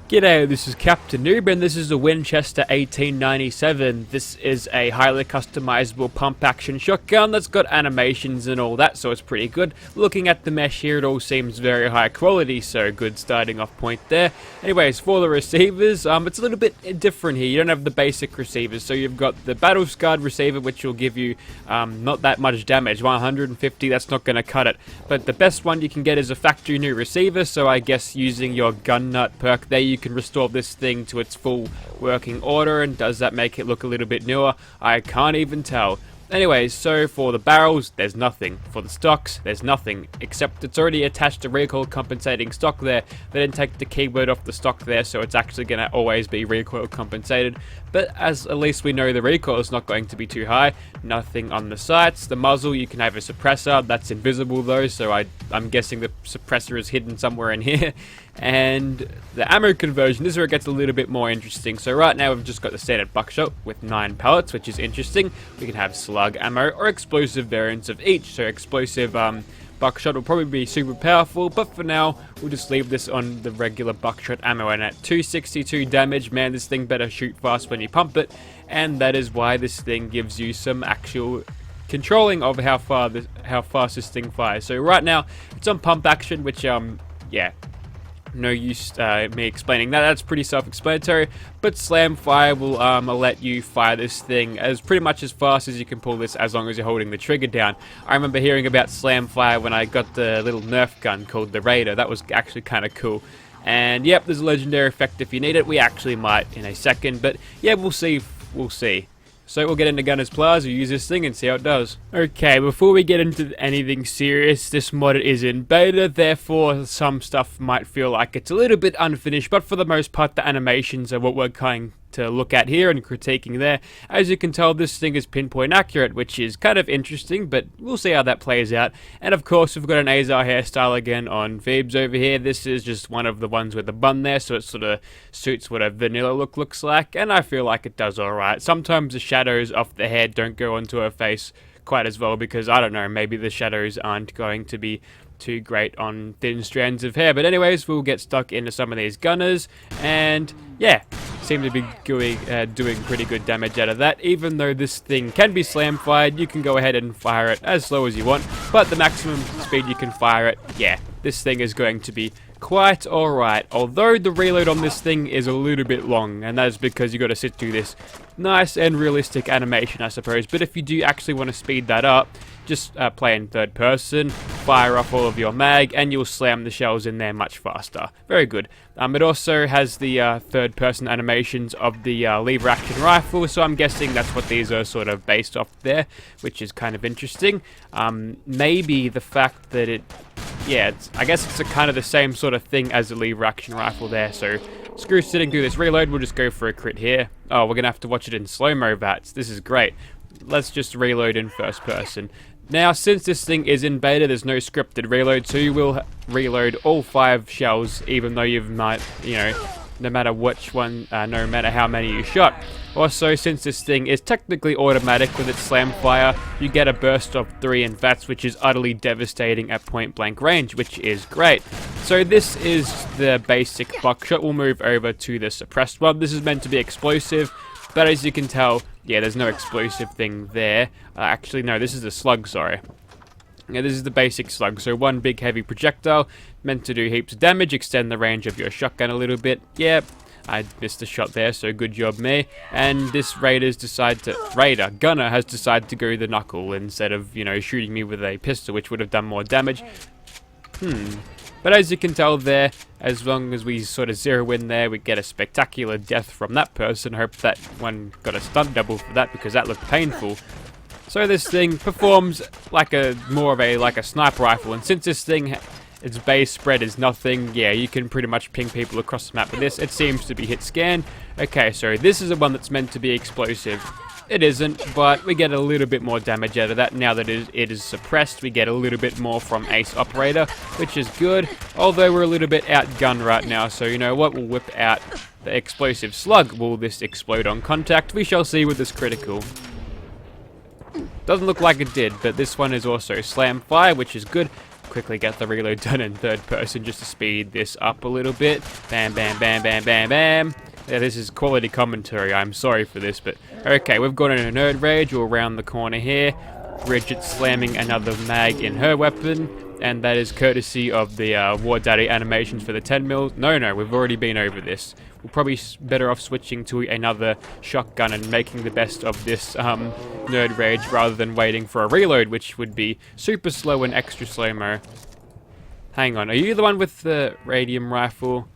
G'day, this is Captainoob and this is the Winchester 1897. This is a highly customizable pump action shotgun that's got animations and all that, so it's pretty good. Looking at the mesh here, it all seems very high quality, so good starting off point there. Anyways, for the receivers, it's a little bit different here. You don't have the basic receivers, so you've got the battle scarred receiver, which will give you not that much damage. 150, that's not going to cut it. But the best one you can get is a factory new receiver, so I guess using your gun nut perk there, you can restore this thing to its full working order. And does that make it look a little bit newer? I can't even tell. Anyways, so for the barrels, there's nothing. For the stocks, there's nothing, except it's already attached to recoil compensating stock there. They didn't take the keyword off the stock there, so it's actually going to always be recoil compensated. But as at least we know, the recoil is not going to be too high. Nothing on the sights. The muzzle, you can have a suppressor. That's invisible though, so I'm guessing the suppressor is hidden somewhere in here. And the ammo conversion, this is where it gets a little bit more interesting. So right now we've just got the standard buckshot with 9 pellets, which is interesting. We can have slug ammo or explosive variants of each. So explosive buckshot will probably be super powerful, but for now we'll just leave this on the regular buckshot ammo. And at 262 damage, man, this thing better shoot fast when you pump it, and that is why this thing gives you some actual controlling of how fast this thing fires. So right now it's on pump action, which yeah, no use me explaining that. That's pretty self-explanatory. But slam fire will let you fire this thing as pretty much as fast as you can pull this, as long as you're holding the trigger down. I remember hearing about slam fire when I got the little Nerf gun called the Raider. That was actually kind of cool. And yep, there's a legendary effect if you need it. We actually might in a second, but yeah, we'll see. We'll see. So we'll get into Gunner's Plaza, use this thing and see how it does. Okay, before we get into anything serious, this mod is in beta, therefore some stuff might feel like it's a little bit unfinished, but for the most part the animations are what we're going to look at here and critiquing there. As you can tell, this thing is pinpoint accurate, which is kind of interesting, but we'll see how that plays out. And of course, we've got an Azar hairstyle again on Phoebe's over here. This is just one of the ones with the bun there, so it sort of suits what a vanilla look looks like, and I feel like it does alright. Sometimes the shadows off the head don't go onto her face quite as well, because I don't know, maybe the shadows aren't going to be too great on thin strands of hair. But anyways, we'll get stuck into some of these gunners, and yeah, seem to be doing pretty good damage out of that. Even though this thing can be slam fired, you can go ahead and fire it as slow as you want, but the maximum speed you can fire it, yeah, this thing is going to be quite alright. Although the reload on this thing is a little bit long, and that is because you got to sit through this nice and realistic animation, I suppose. But if you do actually want to speed that up, just play in third person, fire off all of your mag, and you'll slam the shells in there much faster. Very good. It also has the third person animations of the lever action rifle, so I'm guessing that's what these are sort of based off there, which is kind of interesting. Maybe the fact that it, yeah, I guess it's kind of the same sort of thing as the lever action rifle there. So screw sitting through this reload, we'll just go for a crit here. Oh, we're gonna have to watch it in slow-mo, Vats. This is great. Let's just reload in first person. Now, since this thing is in beta, there's no scripted reload, so you will reload all 5 shells, even though you might, you know, no matter which one, no matter how many you shot. Also, since this thing is technically automatic with its slam fire, you get a burst of 3 in VATS, which is utterly devastating at point blank range, which is great. So this is the basic buckshot. We'll move over to the suppressed one. This is meant to be explosive, but as you can tell, yeah, there's no explosive thing there. Actually, no, this is the slug, sorry. Yeah, this is the basic slug. So one big heavy projectile, meant to do heaps of damage, extend the range of your shotgun a little bit. Yep, I missed a shot there, so good job me. And this gunner has decided to go the knuckle instead of, you know, shooting me with a pistol, which would have done more damage. But as you can tell there, as long as we sort of zero in there, we get a spectacular death from that person. Hope that one got a stunt double for that, because that looked painful. So this thing performs like more of a sniper rifle, and since this thing, its base spread is nothing, yeah, you can pretty much ping people across the map with this. It seems to be hit scan. Okay, so this is the one that's meant to be explosive. It isn't, but we get a little bit more damage out of that. Now that it is suppressed, we get a little bit more from Ace Operator, which is good. Although we're a little bit outgunned right now, so you know what? We'll whip out the explosive slug. Will this explode on contact? We shall see with this critical. Doesn't look like it did, but this one is also slam fire, which is good. quickly get the reload done in third person just to speed this up a little bit. Bam, bam, bam, bam, bam, bam. Yeah, this is quality commentary. I'm sorry for this, but okay, we've got a nerd rage all around the corner here. Bridget slamming another mag in her weapon, and that is courtesy of the WarDaddy animations for the 10mm. No, we've already been over this. We're probably better off switching to another shotgun and making the best of this nerd rage rather than waiting for a reload, which would be super slow and extra slow-mo. Hang on, are you the one with the radium rifle?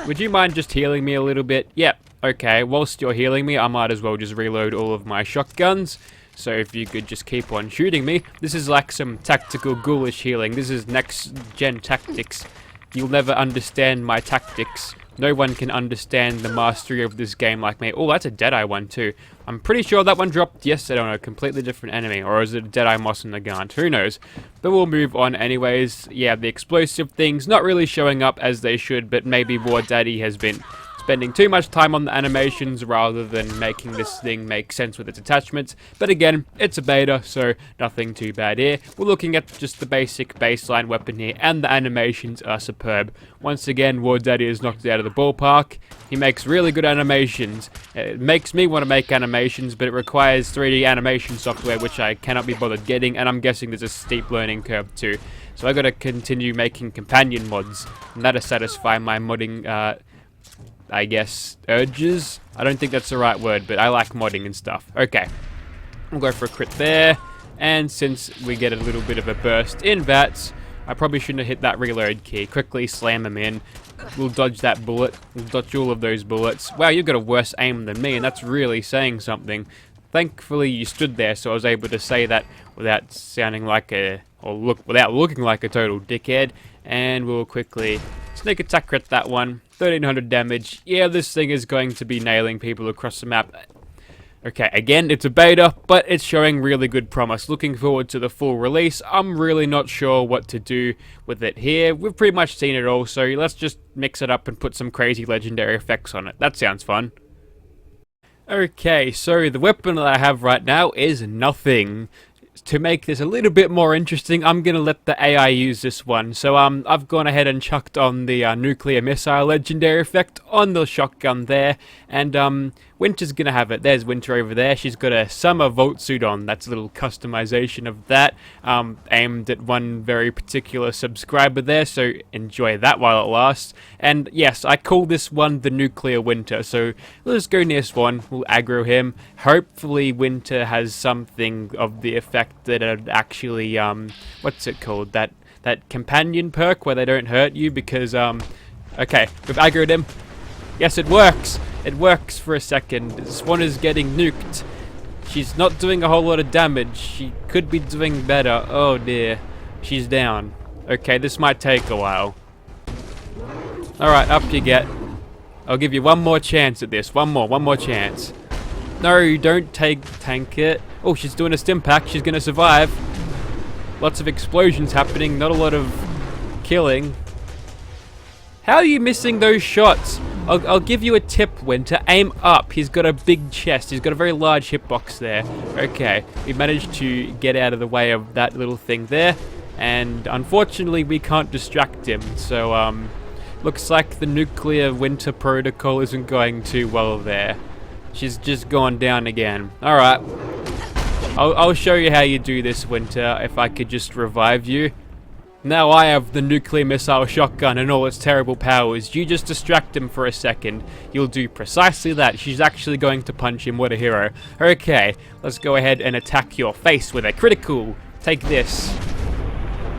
Would you mind just healing me a little bit? Yep, okay, whilst you're healing me, I might as well just reload all of my shotguns. So if you could just keep on shooting me. This is like some tactical ghoulish healing. This is next gen tactics. You'll never understand my tactics. No one can understand the mastery of this game like me. Oh, that's a Deadeye one too. I'm pretty sure that one dropped yesterday on a completely different enemy. Or is it a Deadeye Moss in the Gaunt? Who knows? But we'll move on anyways. Yeah, the explosive things not really showing up as they should, but maybe WarDaddy has been spending too much time on the animations rather than making this thing make sense with its attachments. But again, it's a beta, so nothing too bad here. We're looking at just the basic baseline weapon here, and the animations are superb. Once again, WarDaddy is knocked out of the ballpark. He makes really good animations. It makes me want to make animations, but it requires 3D animation software, which I cannot be bothered getting, and I'm guessing there's a steep learning curve too. So I gotta continue making companion mods, and that'll satisfy my modding, I guess, urges? I don't think that's the right word, but I like modding and stuff. Okay, we'll go for a crit there, and since we get a little bit of a burst in VATS, I probably shouldn't have hit that reload key. Quickly slam them in. We'll dodge that bullet. We'll dodge all of those bullets. Wow, you've got a worse aim than me, and that's really saying something. Thankfully, you stood there, so I was able to say that without sounding like without looking like a total dickhead. And we'll quickly sneak attack crit that one. 1300 damage. Yeah, this thing is going to be nailing people across the map. Okay, again, it's a beta, but it's showing really good promise. Looking forward to the full release. I'm really not sure what to do with it here. We've pretty much seen it all, so let's just mix it up and put some crazy legendary effects on it. That sounds fun. Okay, so the weapon that I have right now is nothing. To make this a little bit more interesting, I'm going to let the AI use this one. So I've gone ahead and chucked on the nuclear missile legendary effect on the shotgun there. And Winter's going to have it. There's Winter over there. She's got a summer vault suit on. That's a little customization of that. Aimed at one very particular subscriber there. So enjoy that while it lasts. And yes, I call this one the nuclear Winter. So let's go near Swan. We'll aggro him. Hopefully Winter has something of the effect that it actually, what's it called? That companion perk where they don't hurt you because, okay, we've aggroed him. Yes, it works. It works for a second. Swan is getting nuked. She's not doing a whole lot of damage. She could be doing better. Oh dear. She's down. Okay, this might take a while. Alright, up you get. I'll give you one more chance at this. One more chance. No, don't tank it. Oh, she's doing a stim pack. She's gonna survive. Lots of explosions happening. Not a lot of killing. How are you missing those shots? I'll give you a tip, Winter. Aim up. He's got a big chest. He's got a very large hitbox there. Okay, we managed to get out of the way of that little thing there. And unfortunately, we can't distract him. So, looks like the nuclear Winter protocol isn't going too well there. She's just gone down again. Alright. I'll show you how you do this, Winter, if I could just revive you. Now I have the nuclear missile shotgun and all its terrible powers. You just distract him for a second. You'll do precisely that. She's actually going to punch him. What a hero. Okay, let's go ahead and attack your face with a critical. Take this.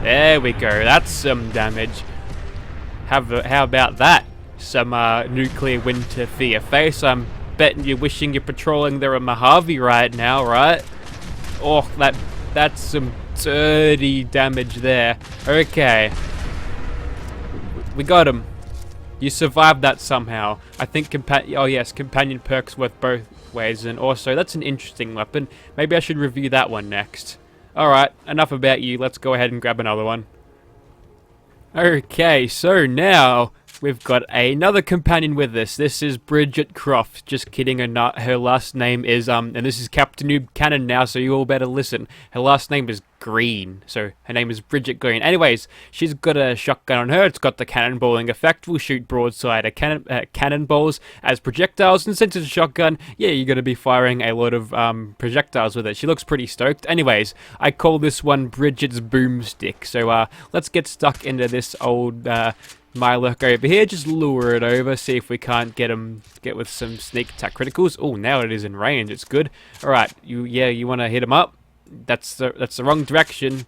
There we go. That's some damage. How about that? Some nuclear Winter for your face. I'm betting you're wishing you're patrolling the Mojave right now, right? Oh, that's some dirty damage there. Okay. We got him. You survived that somehow. I think companion perks worth both ways, and also that's an interesting weapon. Maybe I should review that one next. Alright, enough about you. Let's go ahead and grab another one. Okay, so now we've got another companion with us. This is Bridget Croft. Just kidding, her last name is, and this is Captainoob canon now, so you all better listen. Her last name is Green. So her name is Bridget Green. Anyways, she's got a shotgun on her. It's got the cannonballing effect. We'll shoot broadside cannonballs as projectiles. And since it's a shotgun, yeah, you're going to be firing a lot of projectiles with it. She looks pretty stoked. Anyways, I call this one Bridget's boomstick. So let's get stuck into this old Mylurk over here. Just lure it over. See if we can't get with some sneak attack criticals. Oh, now it is in range. It's good. All right, you want to hit him up? That's the wrong direction.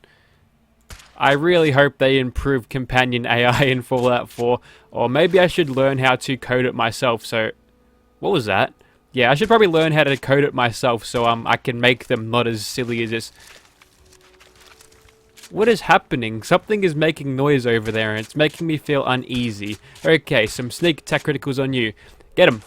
I really hope they improve companion AI in Fallout 4, or maybe I should learn how to code it myself. So, what was that? Yeah, I should probably learn how to code it myself so I can make them not as silly as this. What is happening? Something is making noise over there, and it's making me feel uneasy. Okay, some sneak attack criticals on you. Get him.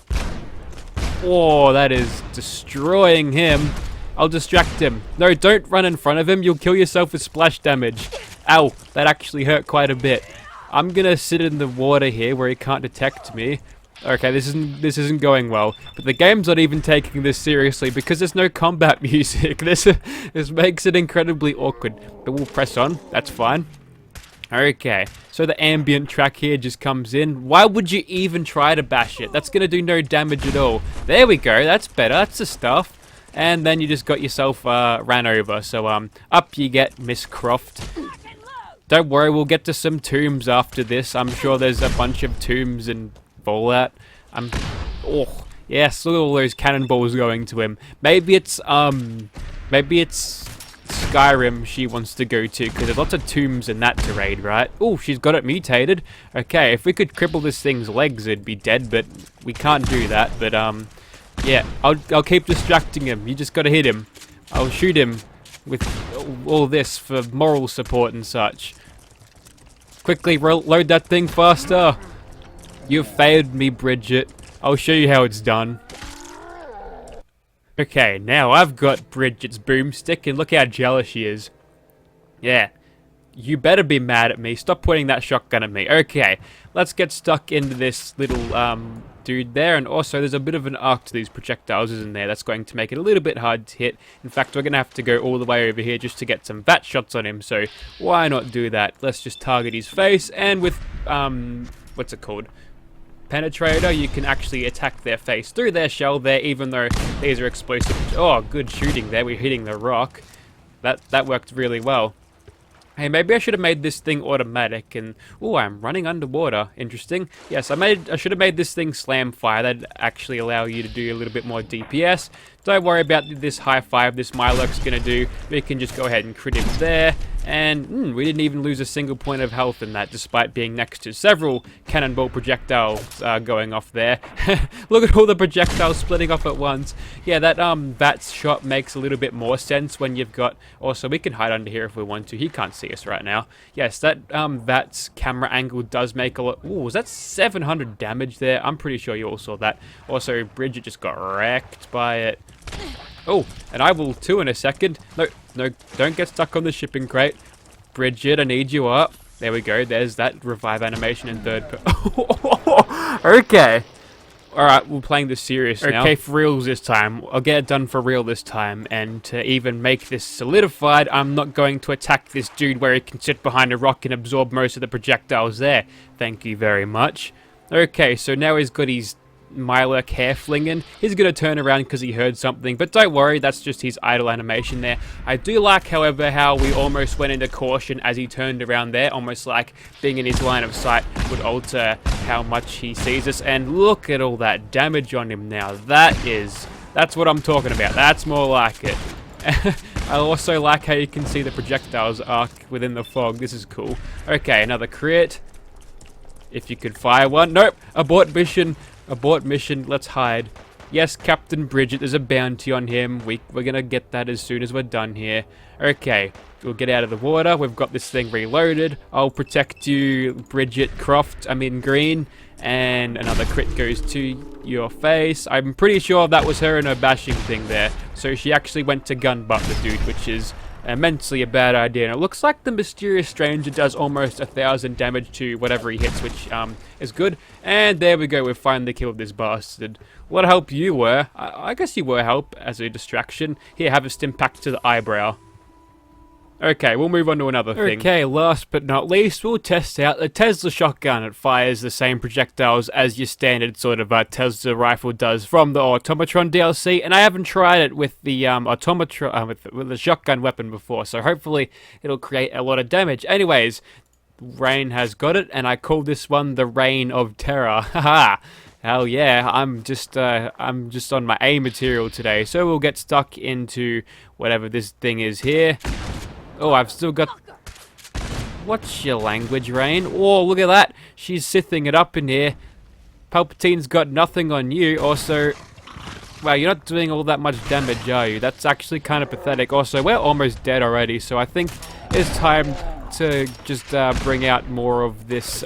Oh, that is destroying him. I'll distract him. No, don't run in front of him. You'll kill yourself with splash damage. Ow, that actually hurt quite a bit. I'm gonna sit in the water here where he can't detect me. Okay, this isn't going well. But the game's not even taking this seriously because there's no combat music. This makes it incredibly awkward. But we'll press on. That's fine. Okay, so the ambient track here just comes in. Why would you even try to bash it? That's gonna do no damage at all. There we go. That's better. That's the stuff. And then you just got yourself ran over. So up you get, Miss Croft. Don't worry, we'll get to some tombs after this. I'm sure there's a bunch of tombs in Fallout. Oh yes, look at all those cannonballs going to him. Maybe it's Skyrim she wants to go to, because there's lots of tombs in that to raid, right? Oh, she's got it mutated. Okay, if we could cripple this thing's legs, it'd be dead, but we can't do that. But yeah, I'll keep distracting him. You just gotta hit him. I'll shoot him with all this for moral support and such. Quickly load that thing faster. You've failed me, Bridget. I'll show you how it's done. Okay, now I've got Bridget's boomstick, and look how jealous she is. Yeah. You better be mad at me. Stop pointing that shotgun at me. Okay, let's get stuck into this little dude there. And also, there's a bit of an arc to these projectiles, isn't there? That's going to make it a little bit hard to hit. In fact, we're going to have to go all the way over here just to get some bat shots on him. So, why not do that? Let's just target his face. And with, what's it called? Penetrator, you can actually attack their face through their shell there, even though these are explosive. Oh, good shooting there. We're hitting the rock. That worked really well. Hey, maybe I should have made this thing automatic, and oh, I'm running underwater. Interesting. Yes, I should have made this thing slam fire. That'd actually allow you to do a little bit more DPS. Don't worry about this high five this Mylurk's gonna do. We can just go ahead and crit him there. And we didn't even lose a single point of health in that, despite being next to several cannonball projectiles going off there. Look at all the projectiles splitting off at once. Yeah, that Vat's shot makes a little bit more sense when you've got... Also, we can hide under here if we want to. He can't see us right now. Yes, that Vat's camera angle does make a lot... Ooh, was that 700 damage there? I'm pretty sure you all saw that. Also, Bridget just got wrecked by it. Oh, and I will too in a second. No, don't get stuck on the shipping crate. Bridget, I need you up. There we go. There's that revive animation in third person. Okay. Alright, we're playing this serious now. Okay, for reals this time. I'll get it done for real this time. And to even make this solidified, I'm not going to attack this dude where he can sit behind a rock and absorb most of the projectiles there. Thank you very much. Okay, so now he's got his Mylurk hair flinging. He's going to turn around because he heard something, but don't worry, that's just his idle animation there. I do like, however, how we almost went into caution as he turned around there, almost like being in his line of sight would alter how much he sees us. And look at all that damage on him now. That's what I'm talking about. That's more like it. I also like how you can see the projectiles arc within the fog. This is cool. Okay, another crit. If you could fire one. Nope, abort mission. Abort mission, let's hide. Yes, Captain Bridget, there's a bounty on him. We're gonna get that as soon as we're done here. Okay, we'll get out of the water. We've got this thing reloaded. I'll protect you, Bridget Croft, Green. And another crit goes to your face. I'm pretty sure that was her and her bashing thing there. So she actually went to gun butt the dude, which is immensely a bad idea. And it looks like the mysterious stranger does almost 1,000 damage to whatever he hits, which is good. And there we go, we've finally killed this bastard. What help you were. I guess you were help as a distraction. Here, have a stim pack to the eyebrow. Okay, we'll move on to another thing. Okay, last but not least, we'll test out the Tesla shotgun. It fires the same projectiles as your standard sort of Tesla rifle does from the Automatron DLC, and I haven't tried it with the Automatron with the shotgun weapon before, so hopefully it'll create a lot of damage. Anyways, Raine has got it, and I call this one the Reign of Terror. Haha. Hell yeah, I'm just on my A material today, so we'll get stuck into whatever this thing is here. Oh, I've still got... What's your language, Raine? Oh, look at that. She's sithing it up in here. Palpatine's got nothing on you. Also, well, you're not doing all that much damage, are you? That's actually kind of pathetic. Also, we're almost dead already, so I think it's time to just bring out more of this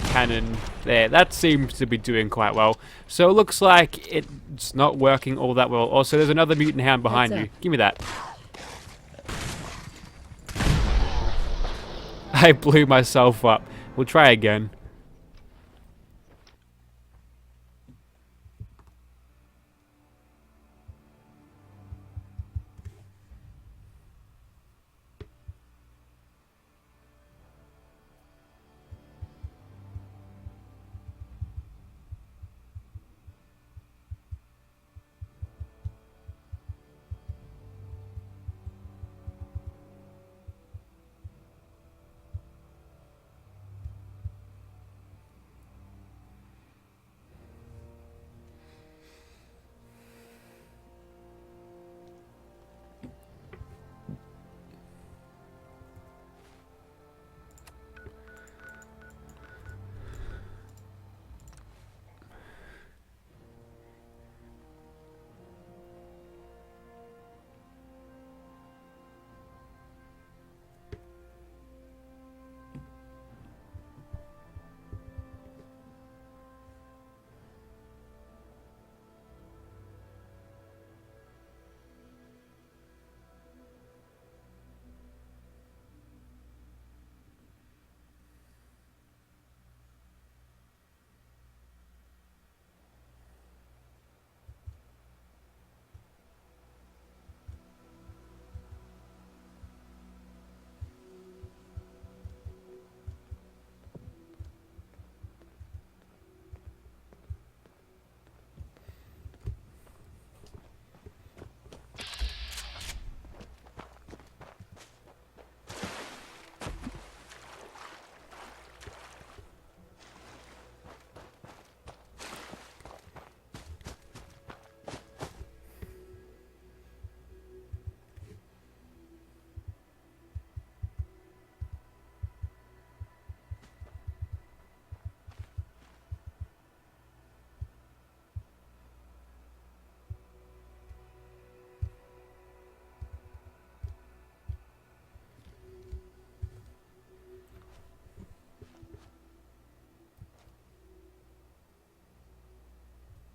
cannon there. That seems to be doing quite well. So it looks like it's not working all that well. Also, there's another mutant hound behind you. Give me that. I blew myself up. We'll try again.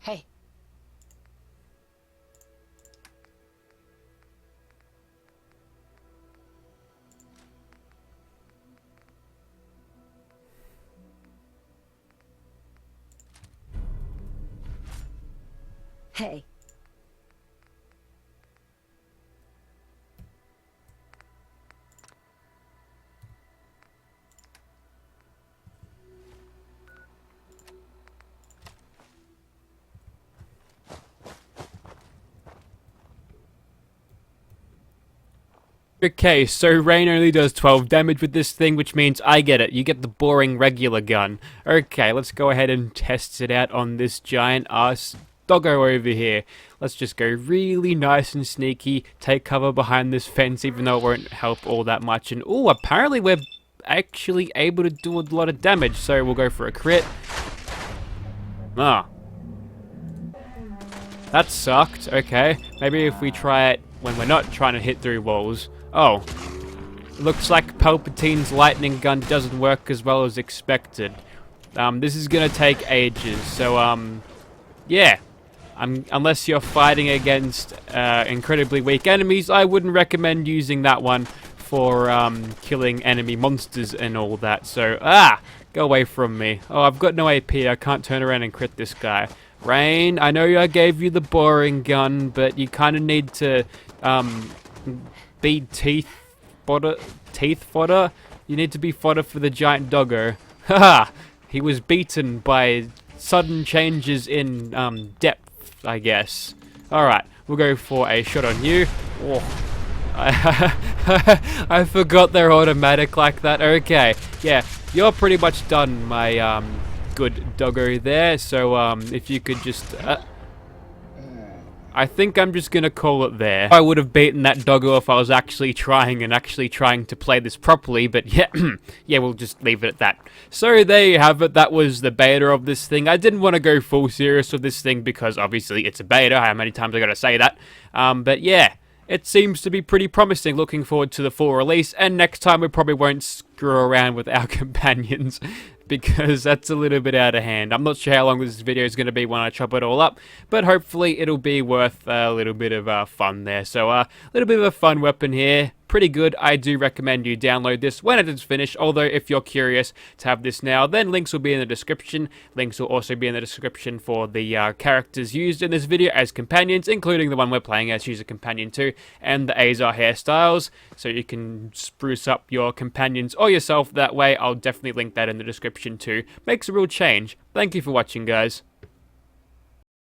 Hey. Hey. Okay, so Raine only does 12 damage with this thing, which means I get it. You get the boring regular gun. Okay, let's go ahead and test it out on this giant ass doggo over here. Let's just go really nice and sneaky, take cover behind this fence, even though it won't help all that much. And oh, apparently we're actually able to do a lot of damage, so we'll go for a crit. Ah. That sucked. Okay, maybe if we try it when we're not trying to hit through walls. Oh, looks like Palpatine's lightning gun doesn't work as well as expected. This is gonna take ages, so yeah. Unless you're fighting against incredibly weak enemies, I wouldn't recommend using that one for killing enemy monsters and all that. So, go away from me. Oh, I've got no AP, I can't turn around and crit this guy. Raine, I know I gave you the boring gun, but you kind of need to beat teeth teeth fodder. You need to be fodder for the giant doggo. Haha! He was beaten by sudden changes in depth, I guess. Alright, we'll go for a shot on you. Oh. I forgot they're automatic like that. Okay, yeah, you're pretty much done, my good doggo there. So if you could just I think I'm just gonna call it there. I would have beaten that doggo if I was actually trying to play this properly, but yeah, yeah, we'll just leave it at that. So there you have it. That was the beta of this thing. I didn't want to go full serious with this thing because obviously it's a beta. How many times I gotta say that? But yeah. It seems to be pretty promising. Looking forward to the full release, and next time we probably won't screw around with our companions because that's a little bit out of hand. I'm not sure how long this video is going to be when I chop it all up, but hopefully it'll be worth a little bit of fun there. So a little bit of a fun weapon here. Pretty good. I do recommend you download this when it is finished, although if you're curious to have this now, then links will be in the description. Links will also be in the description for the characters used in this video as companions, including the one we're playing as, she's a companion too, and the Azar Hairstlyes, so you can spruce up your companions or yourself that way. I'll definitely link that in the description too. Makes a real change. Thank you for watching, guys.